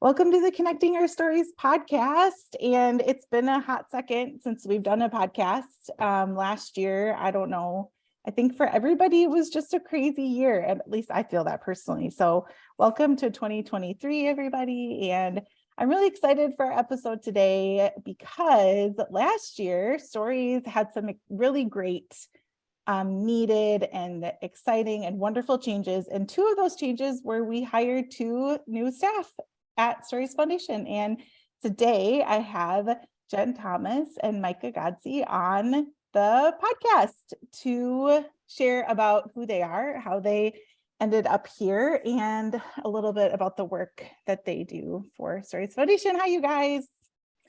Welcome to the Connecting Our Stories podcast. And it's been a hot second since we've done a podcast. Last year, I don't know, I think for everybody, it was just a crazy year. At least I feel that personally. So welcome to 2023, everybody. And I'm really excited for our episode today because last year, Stories had some really great needed and exciting and wonderful changes. And two of those changes were we hired two new staff at Stories Foundation. And today I have Jenn Thomas and Micah Godsey on the podcast to share about who they are, how they ended up here, and a little bit about the work that they do for Stories Foundation. Hi, you guys.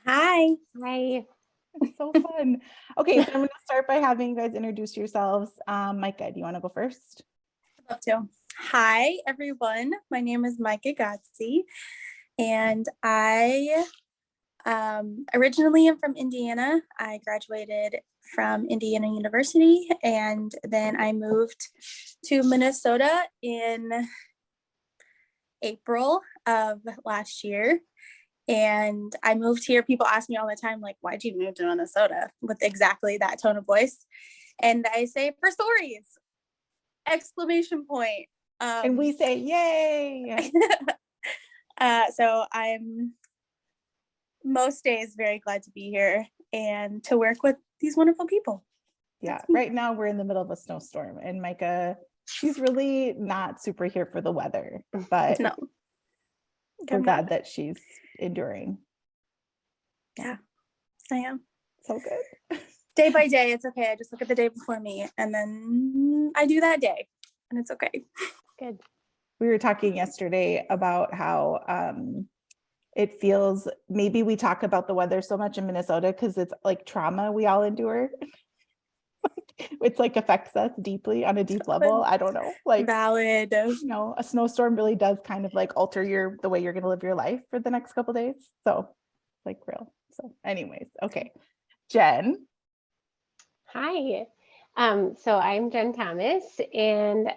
Hi. Hi. It's so fun. Okay, so I'm going to start by having you guys introduce yourselves. Micah, do you want to go first? I'd love to. Hi, everyone. My name is Micah Godsey, and I originally am from Indiana. I graduated from Indiana University, and then I moved to Minnesota in April of last year. And I moved here. People ask me all the time, like, why'd you move to Minnesota? With exactly that tone of voice. And I say, for stories! Exclamation point. And we say, yay! So I'm most days very glad to be here and to work with these wonderful people. Yeah, right now we're in the middle of a snowstorm, and Micah, she's really not super here for the weather, but No. we're glad that she's enduring. Yeah, I am. So good. Day by day, it's okay. I just look at the day before me and then I do that day and it's okay. Good. We were talking yesterday about how it feels, maybe we talk about the weather so much in Minnesota because it's like trauma we all endure. It's like affects us deeply on a deep level. I don't know, like valid. You know, a snowstorm really does kind of like alter the way you're going to live your life for the next couple of days. So like real. So anyways, okay. Jenn. Hi. So I'm Jenn Thomas, and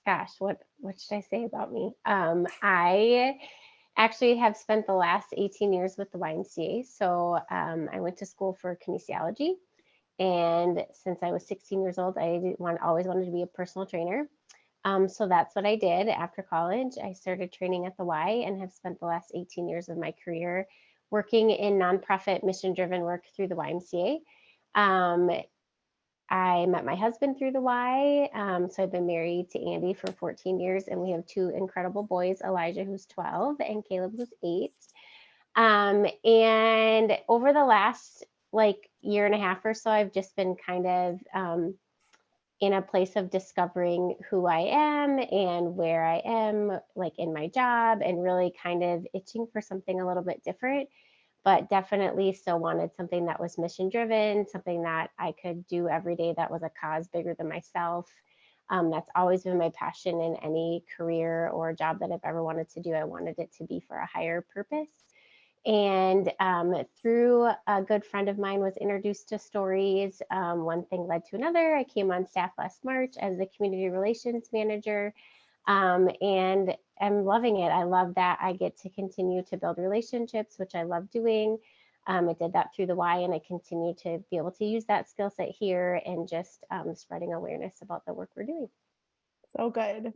gosh, what should I say about me? I actually have spent the last 18 years with the YMCA. So I went to school for kinesiology. And since I was 16 years old, I always wanted to be a personal trainer. So that's what I did after college. I started training at the Y and have spent the last 18 years of my career working in nonprofit mission-driven work through the YMCA. I met my husband through the Y. So I've been married to Andy for 14 years, and we have two incredible boys, Elijah, who's 12, and Caleb, who's 8. And over the last year and a half or so, I've just been kind of in a place of discovering who I am and where I am, like in my job, and really kind of itching for something a little bit different, but definitely still wanted something that was mission driven, something that I could do every day that was a cause bigger than myself. That's always been my passion in any career or job that I've ever wanted to do. I wanted it to be for a higher purpose. And through a good friend of mine was introduced to Stories. One thing led to another. I came on staff last March as the community relations manager, and I'm loving it. I love that I get to continue to build relationships, which I love doing. I did that through the Y, and I continue to be able to use that skill set here and just spreading awareness about the work we're doing. So good.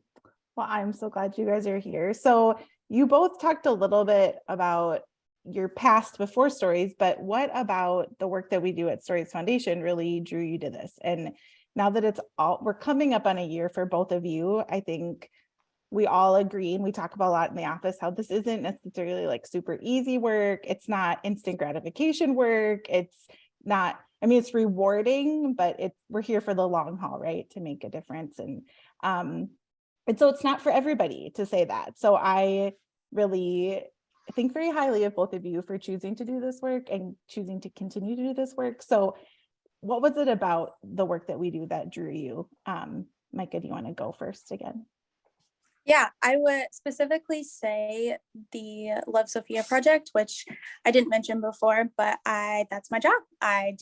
Well, I'm so glad you guys are here. So you both talked a little bit about your past before Stories, but what about the work that we do at Stories Foundation really drew you to this? And now that we're coming up on a year for both of you, I think we all agree, and we talk about a lot in the office, how this isn't necessarily like super easy work. It's not instant gratification work. It's not, I mean, it's rewarding, but we're here for the long haul, right? To make a difference. And so it's not for everybody, to say that. So I really think very highly of both of you for choosing to do this work and choosing to continue to do this work. So what was it about the work that we do that drew you? Micah, do you want to go first again? Yeah, I would specifically say the Love Sophia project, which I didn't mention before, but that's my job. I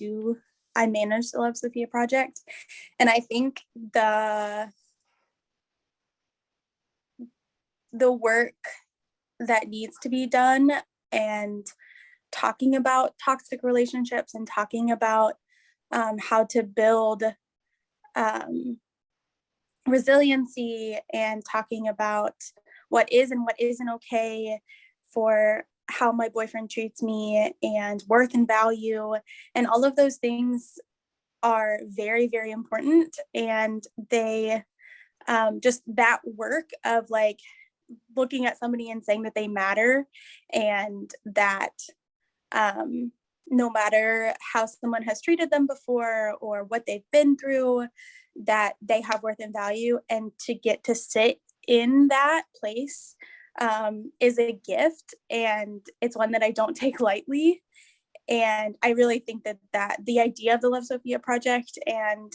manage the Love Sophia project. And I think the work that needs to be done, and talking about toxic relationships and talking about how to build resiliency, and talking about what is and what isn't okay for how my boyfriend treats me, and worth and value, and all of those things are very, very important. And they just that work of like looking at somebody and saying that they matter, and that no matter how someone has treated them before or what they've been through, that they have worth and value, and to get to sit in that place is a gift, and it's one that I don't take lightly. And I really think that the idea of the Love Sophia project, and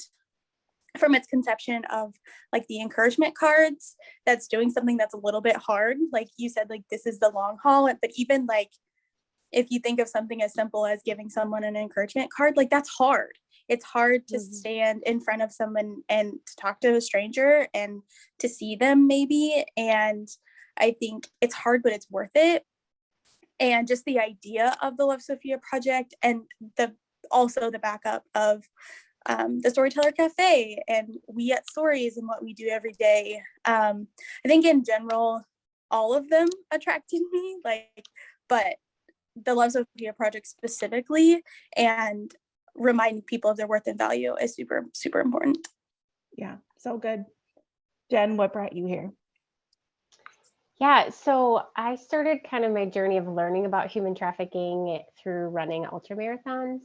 from its conception of like the encouragement cards, that's doing something that's a little bit hard, like you said, like this is the long haul, but even like if you think of something as simple as giving someone an encouragement card, like that's hard. It's hard to stand in front of someone and to talk to a stranger and to see them maybe. And I think it's hard, but it's worth it. And just the idea of the Love Sophia project, and also the backup of the Storyteller Cafe and We at Stories and what we do every day. I think in general, all of them attracted me, but the Love Sophia project specifically, and reminding people of their worth and value is super, super important. Yeah, so good. Jenn, what brought you here? Yeah, so I started kind of my journey of learning about human trafficking through running ultramarathons.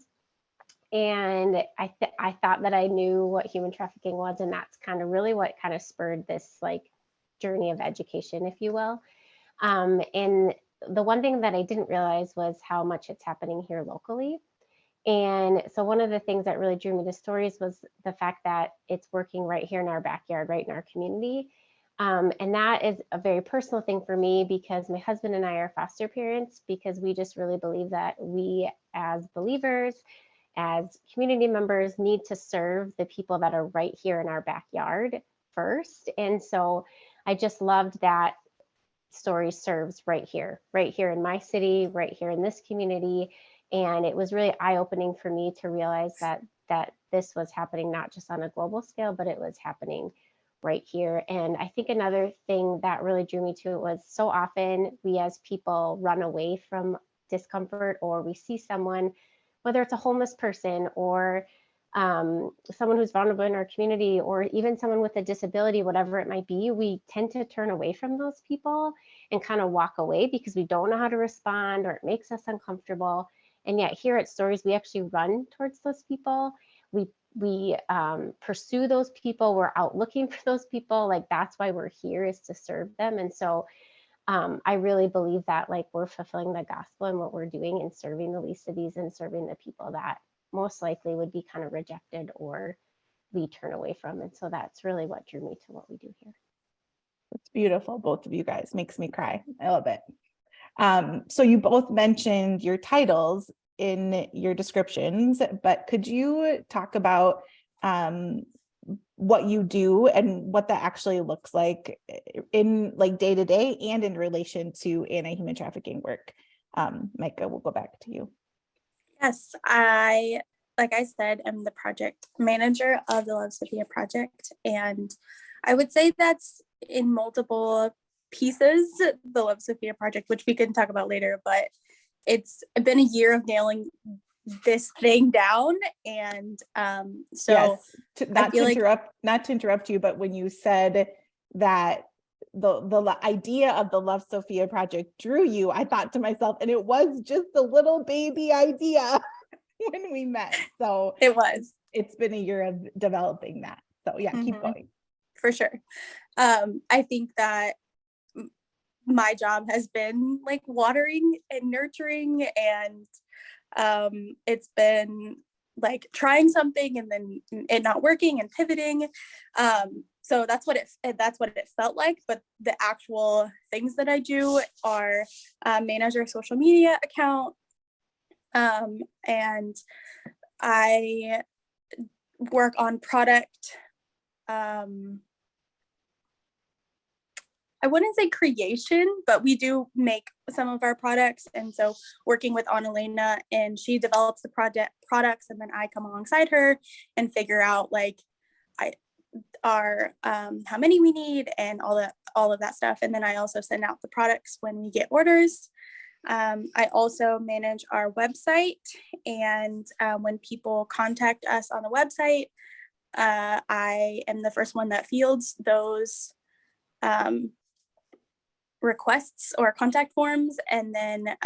And I thought that I knew what human trafficking was, and that's kind of really what kind of spurred this like journey of education, if you will. And the one thing that I didn't realize was how much it's happening here locally. And so one of the things that really drew me to stories was the fact that it's working right here in our backyard, right in our community. And that is a very personal thing for me, because my husband and I are foster parents, because we just really believe that we as believers, as community members, need to serve the people that are right here in our backyard first. And so I just loved that Story serves right here in my city, right here in this community. And it was really eye-opening for me to realize that this was happening not just on a global scale, but it was happening right here. And I think another thing that really drew me to it was so often we as people run away from discomfort, or we see someone, whether it's a homeless person or someone who's vulnerable in our community, or even someone with a disability, whatever it might be, we tend to turn away from those people and kind of walk away because we don't know how to respond, or it makes us uncomfortable. And yet here at Stories, we actually run towards those people. We pursue those people. We're out looking for those people. Like that's why we're here, is to serve them. And so I really believe that like we're fulfilling the gospel in what we're doing, and serving the least of these, and serving the people that most likely would be kind of rejected or we turn away from. And so that's really what drew me to what we do here. It's beautiful. Both of you guys, makes me cry. I love it. So you both mentioned your titles in your descriptions, but could you talk about what you do and what that actually looks like in like day to day and in relation to anti-human trafficking work? Micah, we'll go back to you. Yes, like I said, I'm the project manager of the Love Sophia project. And I would say that's in multiple pieces, the Love Sophia project, which we can talk about later, but it's been a year of nailing this thing down. And so yes, not to interrupt you, but when you said that the idea of the Love Sophia project drew you, I thought to myself, and it was just a little baby idea when we met. So it's been a year of developing that. So yeah, keep going. For sure. I think that my job has been like watering and nurturing, and it's been like trying something and then it not working and pivoting. So that's what it felt like. But the actual things that I do are manage our social media account, and I work on product I wouldn't say creation, but we do make some of our products. And so working with Annalena, and she develops the products, and then I come alongside her and figure out like how many we need and all of that stuff. And then I also send out the products when we get orders. I also manage our website, and when people contact us on the website, I am the first one that fields those requests or contact forms, and then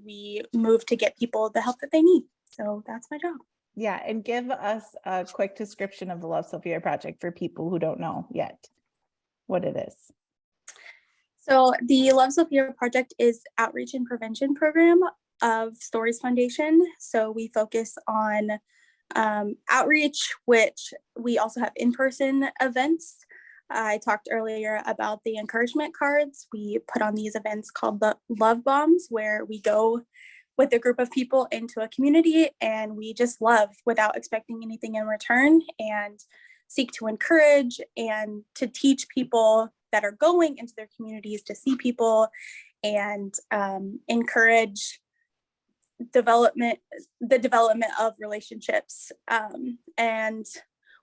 we move to get people the help that they need. So that's my job. Yeah, and give us a quick description of the Love Sophia project for people who don't know yet what it is. So the Love Sophia project is outreach and prevention program of Stories Foundation. So we focus on outreach, which we also have in-person events. I talked earlier about the encouragement cards. We put on these events called the Love Bombs, where we go with a group of people into a community and we just love without expecting anything in return, and seek to encourage and to teach people that are going into their communities to see people and encourage the development of relationships. And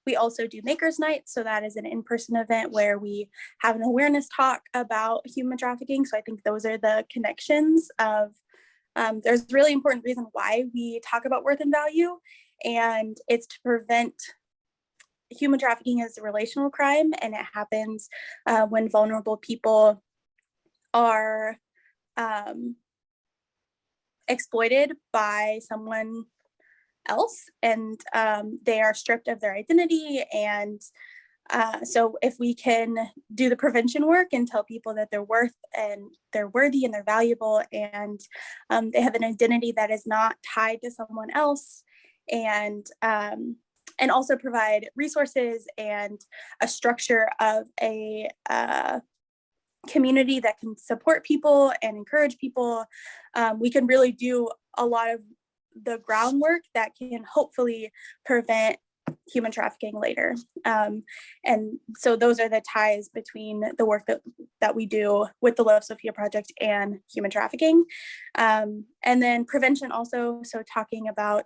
we also do Makers Night. So that is an in-person event where we have an awareness talk about human trafficking. So I think those are the connections of, there's a really important reason why we talk about worth and value, and it's to prevent human trafficking as a relational crime, and it happens when vulnerable people are exploited by someone else, and they are stripped of their identity. And so if we can do the prevention work and tell people that they're worth and they're worthy and they're valuable, and they have an identity that is not tied to someone else, and also provide resources and a structure of a community that can support people and encourage people, we can really do a lot of the groundwork that can hopefully prevent human trafficking later. And so those are the ties between the work that we do with the Love Sophia project and human trafficking. And then prevention also, so talking about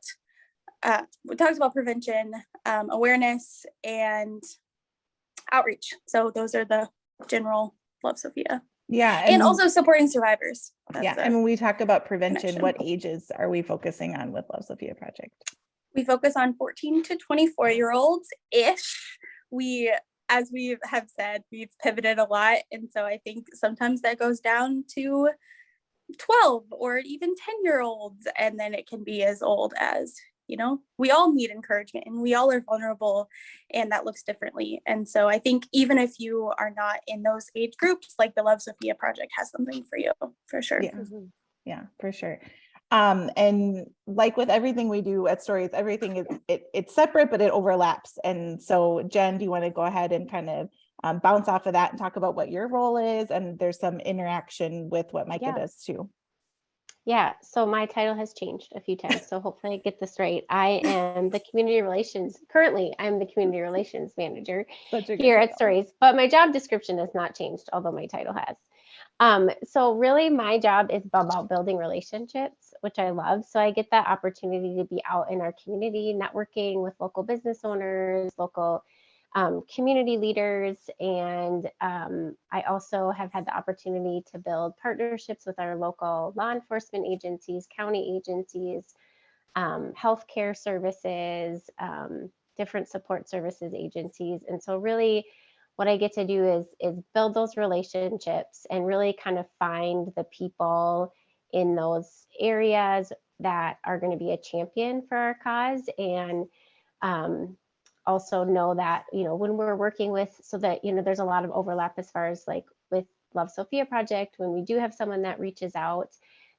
we talked about prevention, awareness, and outreach. So those are the general Love Sophia. Yeah. And also supporting survivors. Yeah. And when we talk about prevention, what ages are we focusing on with Love Sophia project? We focus on 14 to 24-year-olds ish. As we have said, we've pivoted a lot. And so I think sometimes that goes down to 12 or even 10-year-olds. And then it can be as old as, we all need encouragement and we all are vulnerable, and that looks differently. And so I think even if you are not in those age groups, like the Love Sophia project has something for you, for sure. Yeah, yeah, for sure. And like with everything we do at Stories, everything is it's separate, but it overlaps. And so Jenn, do you want to go ahead and kind of bounce off of that and talk about what your role is? And there's some interaction with what Micah does too. Yeah, so my title has changed a few times, so hopefully I get this right. I'm the community relations manager here at Stories, but my job description has not changed, although my title has. So really my job is about building relationships, which I love. So I get that opportunity to be out in our community, networking with local business owners, local community leaders, and I also have had the opportunity to build partnerships with our local law enforcement agencies, county agencies, healthcare services, different support services agencies. And so really what I get to do is build those relationships and really kind of find the people in those areas that are going to be a champion for our cause, and also know that, when we're working with, so that, there's a lot of overlap as far as like with Love Sophia project, when we do have someone that reaches out,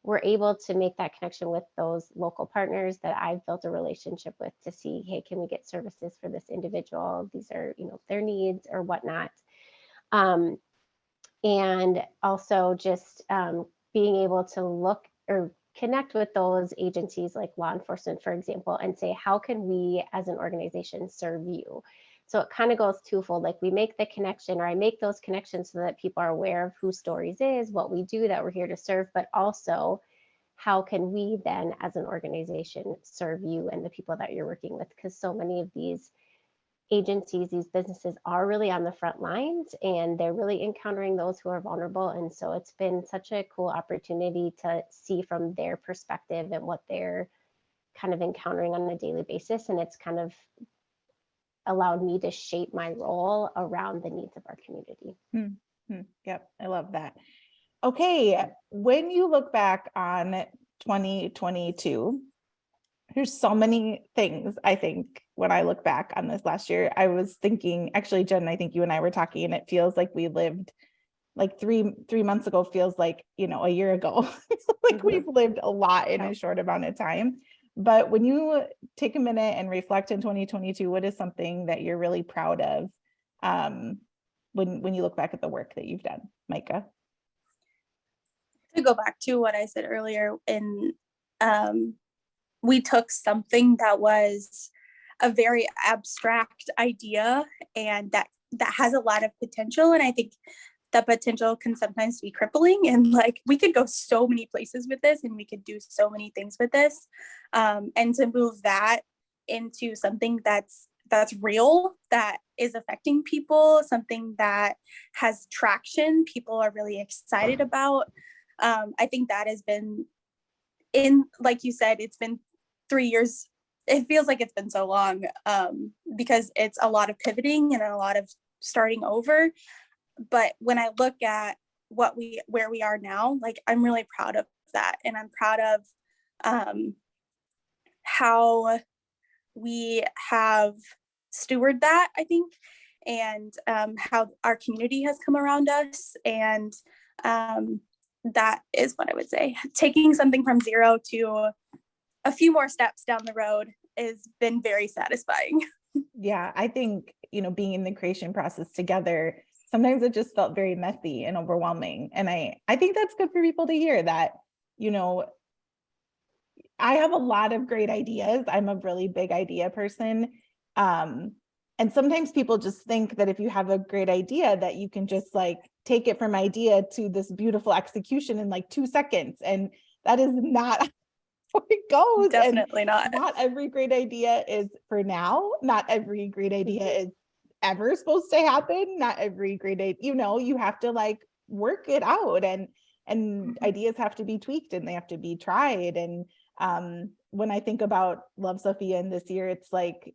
we're able to make that connection with those local partners that I've built a relationship with to see, hey, can we get services for this individual? These are, their needs or whatnot. And also just being able to look or connect with those agencies like law enforcement, for example, and say, how can we as an organization serve you? So it kind of goes twofold. Like we make the connection, or I make those connections so that people are aware of who Stories is, what we do, that we're here to serve, but also how can we then as an organization serve you and the people that you're working with? Because so many of these agencies, these businesses are really on the front lines, and they're really encountering those who are vulnerable. And so it's been such a cool opportunity to see from their perspective and what they're kind of encountering on a daily basis. And it's kind of allowed me to shape my role around the needs of our community. Yep, I love that. Okay, when you look back on 2022, there's so many things. I think when I look back on this last year, I was thinking, actually, Jen, I think you and I were talking, and it feels like we lived like three months ago feels like, a year ago. Like we've lived a lot in a short amount of time. But when you take a minute and reflect in 2022, what is something that you're really proud of when you look back at the work that you've done, Micah? To go back to what I said earlier, we took something that was a very abstract idea and that has a lot of potential. And I think the potential can sometimes be crippling, and like we could go so many places with this and we could do so many things with this. And to move that into something that's real, that is affecting people, something that has traction, people are really excited about. I think that has been like you said, it's been 3 years. It feels like it's been so long because it's a lot of pivoting and a lot of starting over. But when I look at where we are now, like I'm really proud of that. And I'm proud of how we have stewarded that, I think, and how our community has come around us. And that is what I would say. Taking something from zero to a few more steps down the road has been very satisfying. Yeah, I think, being in the creation process together, sometimes it just felt very messy and overwhelming. And I think that's good for people to hear that, I have a lot of great ideas. I'm a really big idea person. And sometimes people just think that if you have a great idea that you can just like take it from idea to this beautiful execution in like 2 seconds. And that is not how it goes. Definitely and not. Not every great idea is for now. Not every great idea is ever supposed to happen. Not every great idea, you have to like work it out, and ideas have to be tweaked and they have to be tried. And when I think about Love Sophia in this year, it's like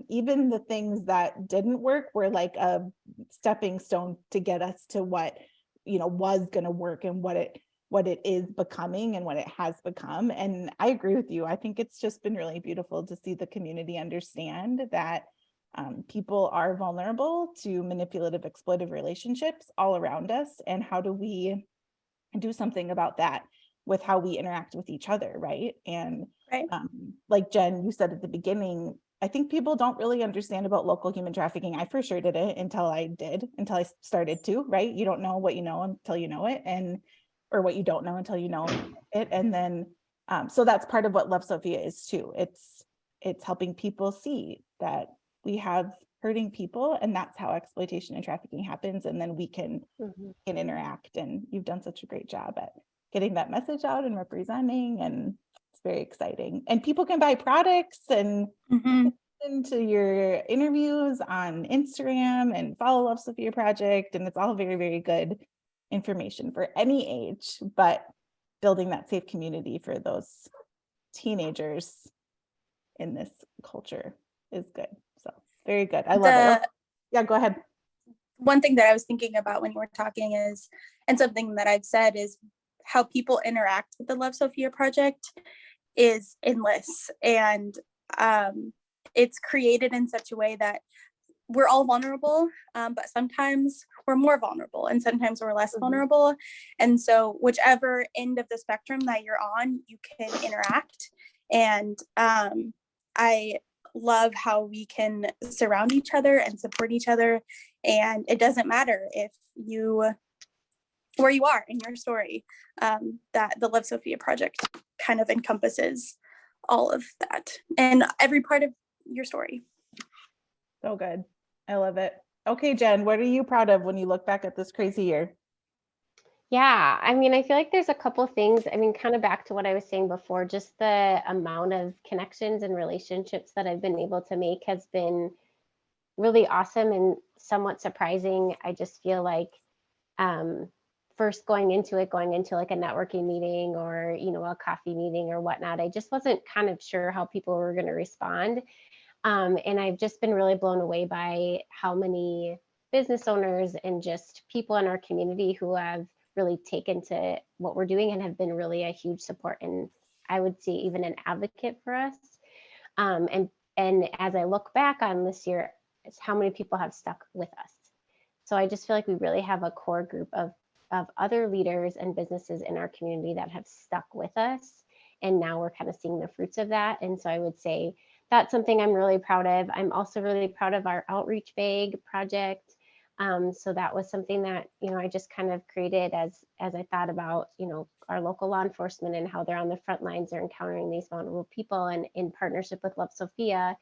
even the things that didn't work were like a stepping stone to get us to what was going to work and what it is becoming and what it has become. And I agree with you. I think it's just been really beautiful to see the community understand that people are vulnerable to manipulative, exploitive relationships all around us. And how do we do something about that with how we interact with each other, right? And right. Like Jen, you said at the beginning, I think people don't really understand about local human trafficking. I for sure didn't until I started to, right? You don't know what you know until you know it, or what you don't know until you know it. And then, so that's part of what Love Sophia is too. It's helping people see that we have hurting people, and that's how exploitation and trafficking happens. And then we can interact. And you've done such a great job at getting that message out and representing, and it's very exciting. And people can buy products and listen to your interviews on Instagram and follow Love Sophia Project. And it's all very, very good information for any age, but building that safe community for those teenagers in this culture is good. So very good. I love it. Yeah, go ahead. One thing that I was thinking about when you were talking is, and something that I've said, is how people interact with the Love Sophia Project is endless. And it's created in such a way that we're all vulnerable, but sometimes we're more vulnerable and sometimes we're less vulnerable. And so whichever end of the spectrum that you're on, you can interact. And I love how we can surround each other and support each other. And it doesn't matter where you are in your story, that the Love Sophia Project kind of encompasses all of that and every part of your story. So good. I love it. Okay, Jen, what are you proud of when you look back at this crazy year? Yeah, I mean, I feel like there's a couple things. I mean, kind of back to what I was saying before, just the amount of connections and relationships that I've been able to make has been really awesome and somewhat surprising. I just feel like first going into like a networking meeting or, a coffee meeting or whatnot, I just wasn't kind of sure how people were going to respond. And I've just been really blown away by how many business owners and just people in our community who have really taken to what we're doing and have been really a huge support, and I would say even an advocate for us. And as I look back on this year, it's how many people have stuck with us. So I just feel like we really have a core group of other leaders and businesses in our community that have stuck with us. And now we're kind of seeing the fruits of that. And so I would say that's something I'm really proud of. I'm also really proud of our outreach bag project. So that was something that, I just kind of created as I thought about, our local law enforcement and how they're on the front lines, they're encountering these vulnerable people, and in partnership with Love Sophia,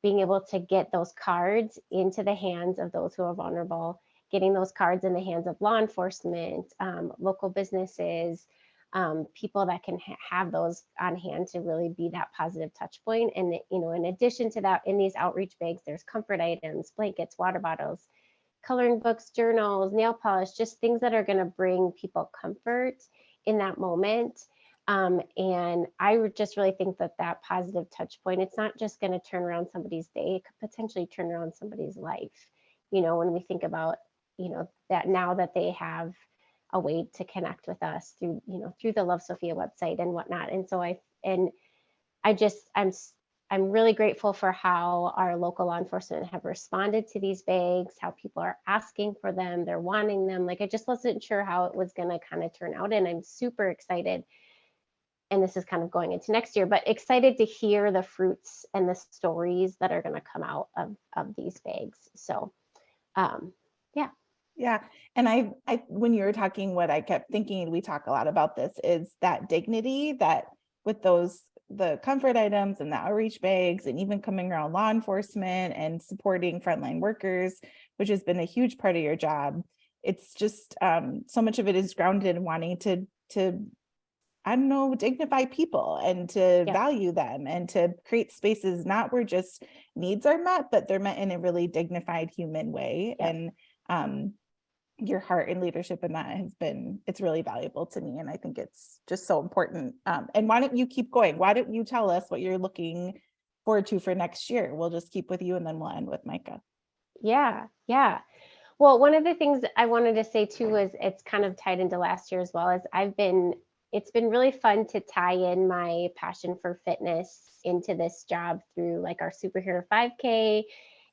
being able to get those cards into the hands of those who are vulnerable, getting those cards in the hands of law enforcement, local businesses, people that can have those on hand to really be that positive touch point. And, in addition to that, in these outreach bags, there's comfort items, blankets, water bottles, coloring books, journals, nail polish, just things that are going to bring people comfort in that moment. And I would just really think that positive touch point, it's not just going to turn around somebody's day, it could potentially turn around somebody's life. When we think about, that now that they have a way to connect with us through, through the Love Sophia website and whatnot. And so I'm really grateful for how our local law enforcement have responded to these bags, how people are asking for them, they're wanting them. Like, I just wasn't sure how it was going to kind of turn out. And I'm super excited. And this is kind of going into next year, but excited to hear the fruits and the stories that are going to come out of these bags. So, yeah. Yeah. And I, when you were talking, what I kept thinking, we talk a lot about this, is that dignity that with the comfort items and the outreach bags, and even coming around law enforcement and supporting frontline workers, which has been a huge part of your job. It's just so much of it is grounded in wanting to I don't know, dignify people and to value them and to create spaces not where just needs are met, but they're met in a really dignified human way. And your heart and leadership in that it's really valuable to me. And I think it's just so important. And why don't you keep going? Why don't you tell us what you're looking forward to for next year? We'll just keep with you and then we'll end with Micah. Yeah. Well, one of the things I wanted to say too was it's kind of tied into last year as well, as it's been really fun to tie in my passion for fitness into this job through like our superhero 5K.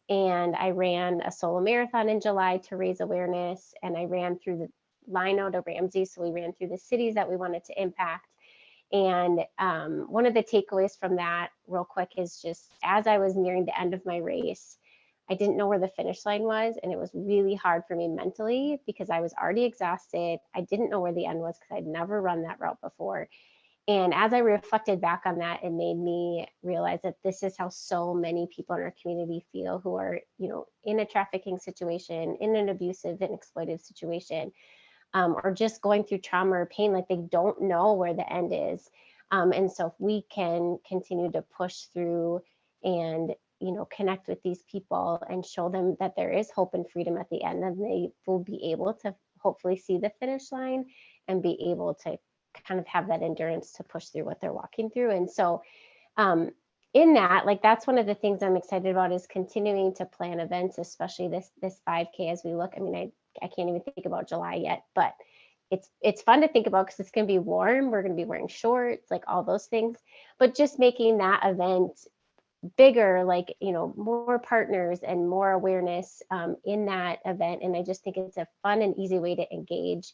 And I ran a solo marathon in July to raise awareness, and I ran through the Lino to Ramsey. So we ran through the cities that we wanted to impact. And one of the takeaways from that real quick is just as I was nearing the end of my race, I didn't know where the finish line was. And it was really hard for me mentally because I was already exhausted. I didn't know where the end was because I'd never run that route before. And as I reflected back on that, it made me realize that this is how so many people in our community feel who are, in a trafficking situation, in an abusive and exploitive situation, or just going through trauma or pain, like they don't know where the end is. And so if we can continue to push through and, connect with these people and show them that there is hope and freedom at the end, then they will be able to hopefully see the finish line and be able to kind of have that endurance to push through what they're walking through. And so in that, like, that's one of the things I'm excited about is continuing to plan events, especially this 5K as we look. I mean, I can't even think about July yet, but it's fun to think about because it's going to be warm. We're going to be wearing shorts, like all those things, but just making that event bigger, like, more partners and more awareness in that event. And I just think it's a fun and easy way to engage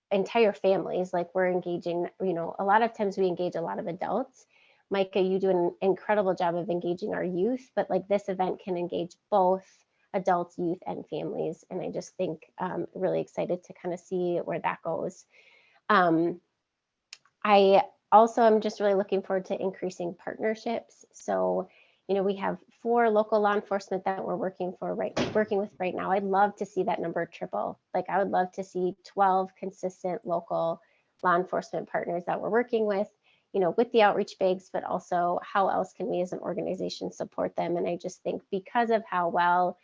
entire families. Like, we're engaging, a lot of times we engage a lot of adults. Micah, you do an incredible job of engaging our youth, but like this event can engage both adults, youth, and families. And I just think really excited to kind of see where that goes. I also am just really looking forward to increasing partnerships. So, we have for local law enforcement that we're working with right now, I'd love to see that number triple. Like I would love to see 12 consistent local law enforcement partners that we're working with, you know, with the outreach bags, but also how else can we as an organization support them? And I just think because of how well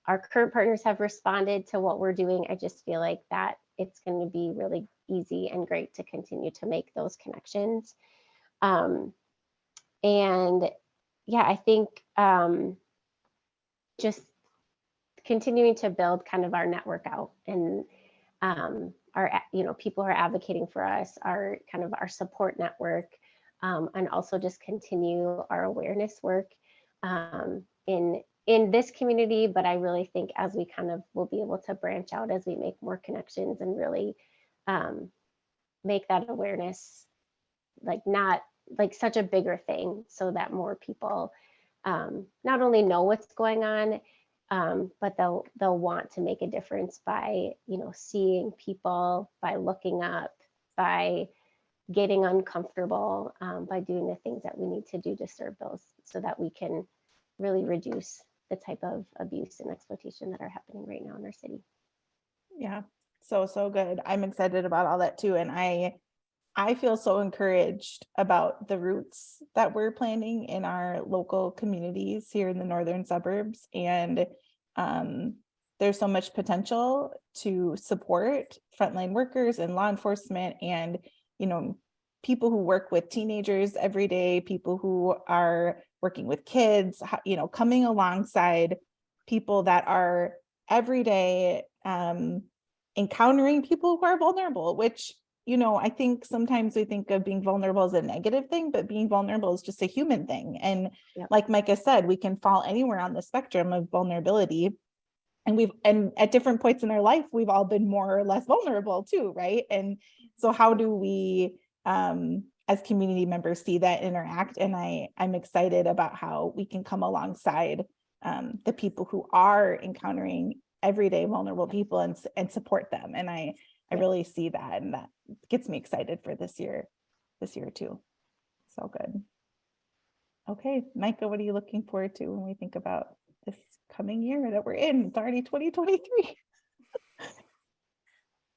our current partners have responded to what we're doing, I just feel like that it's going to be really easy and great to continue to make those connections. And yeah, I think just continuing to build kind of our network out, and our, you know, people who are advocating for us, our kind of our support network, and also just continue our awareness work in this community. But I really think as we kind of will be able to branch out as we make more connections and really make that awareness like not like such a bigger thing, so that more people not only know what's going on, but they'll want to make a difference by, you know, seeing people, by looking up, by getting uncomfortable, by doing the things that we need to do to serve those, so that we can really reduce the type of abuse and exploitation that are happening right now in our city. Yeah, so good. I'm excited about all that too. And I feel so encouraged about the roots that we're planting in our local communities here in the northern suburbs. And there's so much potential to support frontline workers and law enforcement, and, you know, people who work with teenagers every day, people who are working with kids, you know, coming alongside people that are every day encountering people who are vulnerable, which, you know, I think sometimes we think of being vulnerable as a negative thing, but being vulnerable is just a human thing. And like Micah said, we can fall anywhere on the spectrum of vulnerability. And at different points in our life, we've all been more or less vulnerable too, right? And so how do we, as community members, see that interact? And I'm excited about how we can come alongside the people who are encountering everyday vulnerable people and support them. And I really see that, and that gets me excited for this year too. So good. Okay, Micah, what are you looking forward to when we think about this coming year that we're in? It's already 2023.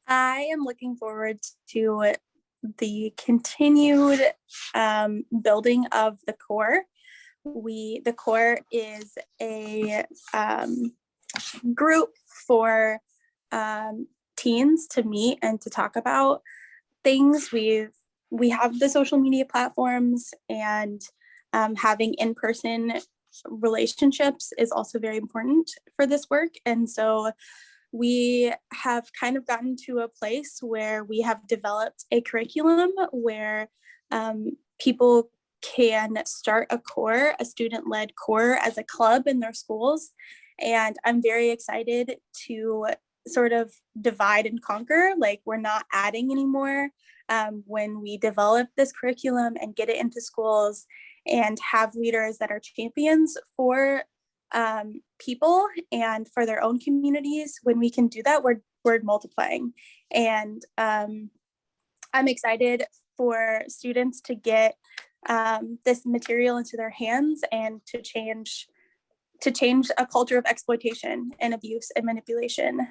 I am looking forward to the continued building of the core. The core is a group for teens to meet and to talk about things. We have the social media platforms, and having in-person relationships is also very important for this work. And so we have kind of gotten to a place where we have developed a curriculum where people can start a student-led core as a club in their schools. And I'm very excited to sort of divide and conquer. Like, we're not adding anymore. When we develop this curriculum and get it into schools and have leaders that are champions for people and for their own communities, when we can do that, we're multiplying. And I'm excited for students to get this material into their hands and to change a culture of exploitation and abuse and manipulation.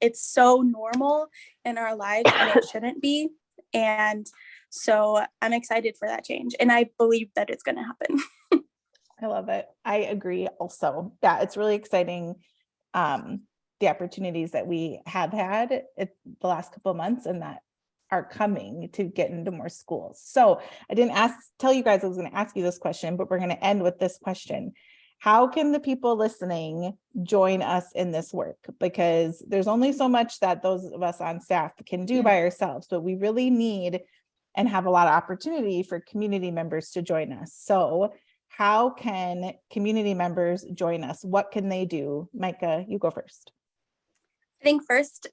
It's so normal in our lives, and it shouldn't be. And so I'm excited for that change, and I believe that it's going to happen. I love it. I agree also. Yeah, it's really exciting. The opportunities that we have had the last couple of months and that are coming to get into more schools. So I didn't tell you guys I was going to ask you this question, but we're going to end with this question. How can the people listening join us in this work? Because there's only so much that those of us on staff can do by ourselves, but we really need and have a lot of opportunity for community members to join us. So how can community members join us? What can they do? Micah, you go first. I think first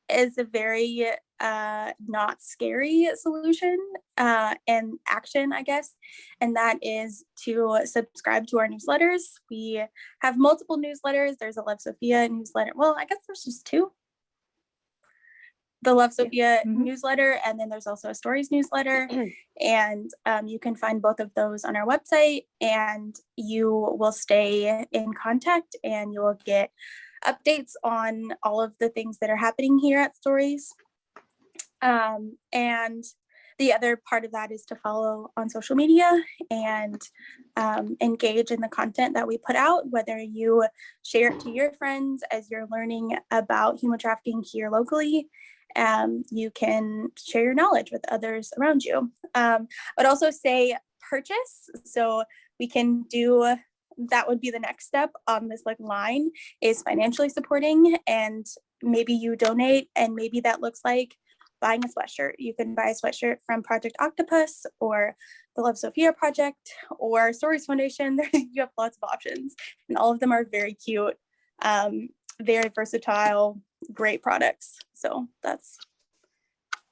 is a very not scary solution and action, I guess. And that is to subscribe to our newsletters. We have multiple newsletters. There's a Love Sophia newsletter. Well, I guess there's just two. the Love Sophia Mhm. newsletter, and then there's also a stories newsletter. And you can find both of those on our website, and you will stay in contact and you will get updates on all of the things that are happening here at Stories. And the other part of that is to follow on social media and engage in the content that we put out, whether you share it to your friends as you're learning about human trafficking here locally. You can share your knowledge with others around you. I would also say purchase. So we can do, that would be the next step on this like line, is financially supporting, and maybe you donate, and maybe that looks like buying a sweatshirt. You can buy a sweatshirt from Project Octopus or the Love Sophia Project or Stories Foundation. You have lots of options, and all of them are very cute, very versatile, great products. So that's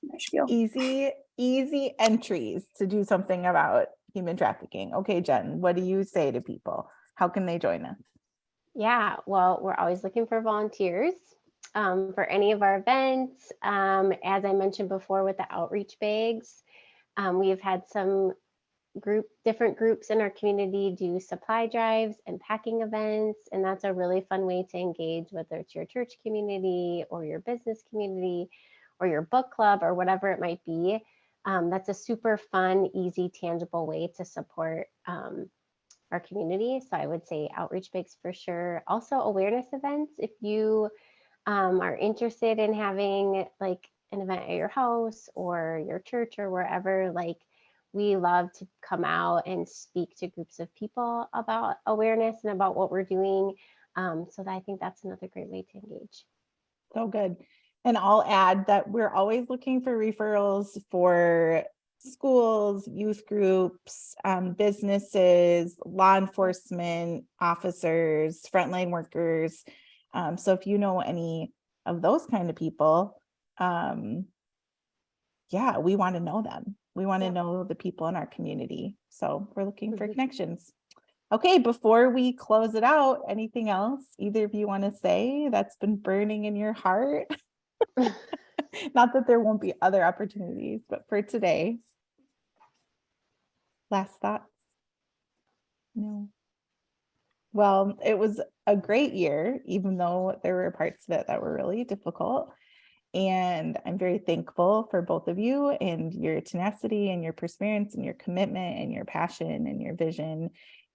my spiel. Easy entries to do something about human trafficking. Okay, Jen, what do you say to people? How can they join us? Yeah, well, we're always looking for volunteers for any of our events. As I mentioned before with the outreach bags, we have had some different groups in our community do supply drives and packing events, and that's a really fun way to engage, whether it's your church community or your business community or your book club or whatever it might be. That's a super fun, easy, tangible way to support our community. So I would say outreach bags for sure. Also awareness events. If you are interested in having like an event at your house or your church or wherever, like we love to come out and speak to groups of people about awareness and about what we're doing. So I think that's another great way to engage. So good. And I'll add that we're always looking for referrals for schools, youth groups, businesses, law enforcement officers, frontline workers. So if you know any of those kind of people, yeah, we want to know them. We want to know the people in our community. So we're looking for connections. Okay, before we close it out, anything else either of you want to say that's been burning in your heart? Not that there won't be other opportunities, but for today, last thoughts? No. Well, it was a great year, even though there were parts of it that were really difficult. And I'm very thankful for both of you and your tenacity and your perseverance and your commitment and your passion and your vision.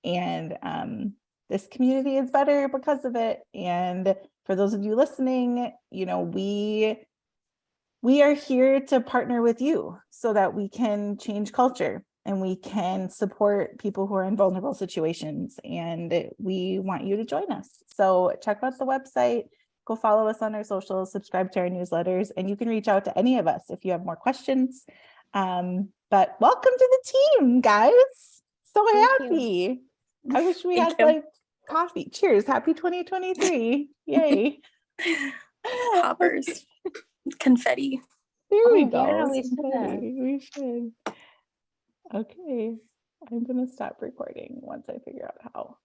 And this community is better because of it. And for those of you listening, you know, we are here to partner with you so that we can change culture and we can support people who are in vulnerable situations. And we want you to join us. So check out the website, go follow us on our socials, subscribe to our newsletters, and you can reach out to any of us if you have more questions. But welcome to the team, guys. So happy. I wish we had like coffee. Cheers. Happy 2023. Yay. Hoppers. Confetti. There we go. Yeah, We should. Okay. I'm going to stop recording once I figure out how.